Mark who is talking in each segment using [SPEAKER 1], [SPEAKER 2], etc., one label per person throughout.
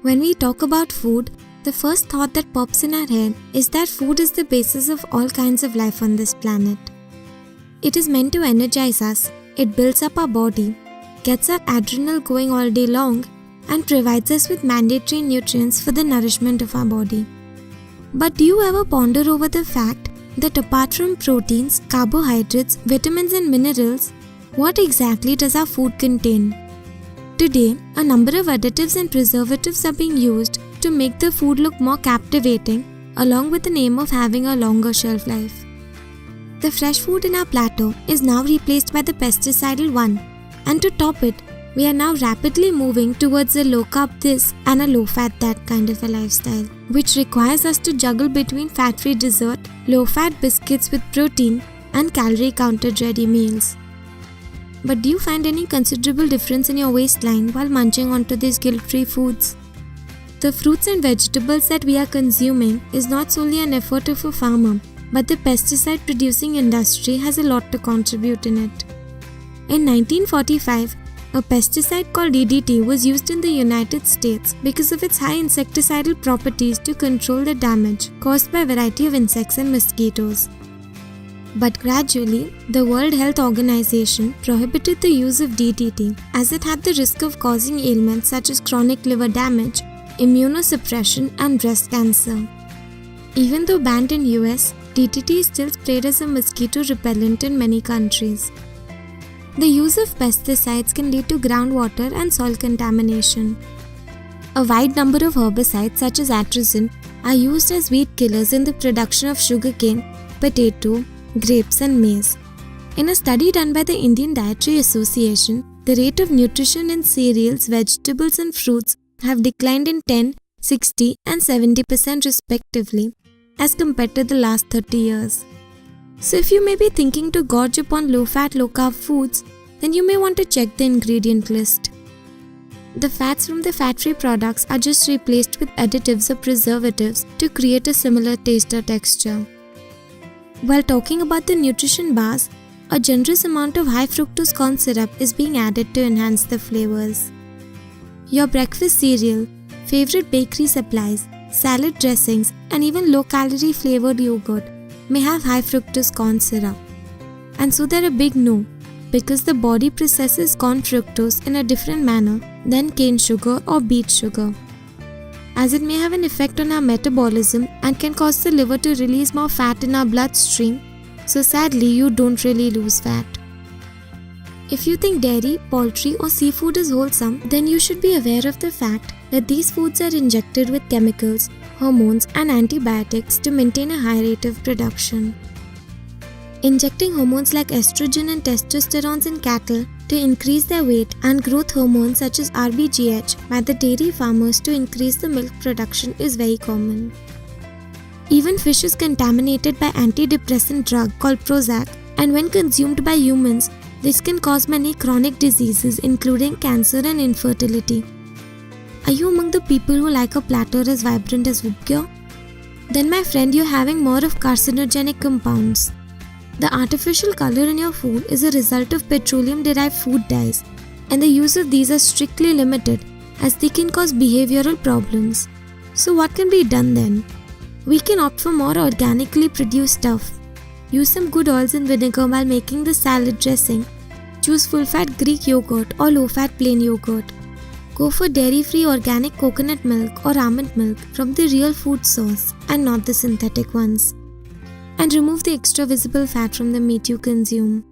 [SPEAKER 1] When we talk about food, the first thought that pops in our head is that food is the basis of all kinds of life on this planet. It is meant to energize us, it builds up our body, gets our adrenal going all day long, and provides us with mandatory nutrients for the nourishment of our body. But do you ever ponder over the fact that apart from proteins, carbohydrates, vitamins and minerals, what exactly does our food contain? Today, a number of additives and preservatives are being used to make the food look more captivating, along with the aim of having a longer shelf life. The fresh food in our platter is now replaced by the pesticidal one, and to top it, we are now rapidly moving towards a low-carb this and a low-fat that kind of a lifestyle, which requires us to juggle between fat-free dessert, low-fat biscuits with protein, and calorie-counted ready meals. But do you find any considerable difference in your waistline while munching onto these guilt-free foods? The fruits and vegetables that we are consuming is not solely an effort of a farmer, but the pesticide-producing industry has a lot to contribute in it. In 1945, a pesticide called DDT was used in the United States because of its high insecticidal properties to control the damage caused by a variety of insects and mosquitoes. But gradually, the World Health Organization prohibited the use of DDT as it had the risk of causing ailments such as chronic liver damage, immunosuppression and breast cancer. Even though banned in US, DDT is still sprayed as a mosquito repellent in many countries. The use of pesticides can lead to groundwater and soil contamination. A wide number of herbicides such as atrazine are used as weed killers in the production of sugarcane, potato, grapes and maize. In a study done by the Indian Dietary Association, the rate of nutrition in cereals, vegetables and fruits have declined in 10, 60 and 70% respectively as compared to the last 30 years. So if you may be thinking to gorge upon low-fat, low-carb foods, then you may want to check the ingredient list. The fats from the fat-free products are just replaced with additives or preservatives to create a similar taste or texture. While talking about the nutrition bars, a generous amount of high fructose corn syrup is being added to enhance the flavors. Your breakfast cereal, favorite bakery supplies, salad dressings and even low-calorie flavored yogurt may have high fructose corn syrup. And so they're a big no, because the body processes corn fructose in a different manner than cane sugar or beet sugar, as it may have an effect on our metabolism and can cause the liver to release more fat in our bloodstream, so sadly you don't really lose fat. If you think dairy, poultry or seafood is wholesome, then you should be aware of the fact that these foods are injected with chemicals, hormones and antibiotics to maintain a high rate of production. Injecting hormones like estrogen and testosterone in cattle to increase their weight and growth hormones such as RBGH by the dairy farmers to increase the milk production is very common. Even fish is contaminated by antidepressant drug called Prozac, and when consumed by humans, this can cause many chronic diseases including cancer and infertility. Are you among the people who like a platter as vibrant as Woodgear? Then my friend, you're having more of carcinogenic compounds. The artificial color in your food is a result of petroleum-derived food dyes, and the use of these are strictly limited as they can cause behavioral problems. So what can be done then? We can opt for more organically produced stuff. Use some good oils and vinegar while making the salad dressing. Choose full-fat Greek yogurt or low-fat plain yogurt. Go for dairy-free organic coconut milk or almond milk from the real food source and not the synthetic ones. And remove the extra visible fat from the meat you consume.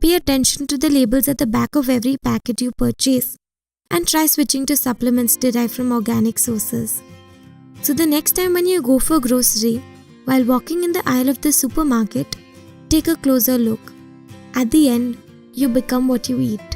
[SPEAKER 1] Pay attention to the labels at the back of every packet you purchase and try switching to supplements derived from organic sources. So the next time when you go for grocery, while walking in the aisle of the supermarket, take a closer look. At the end, you become what you eat.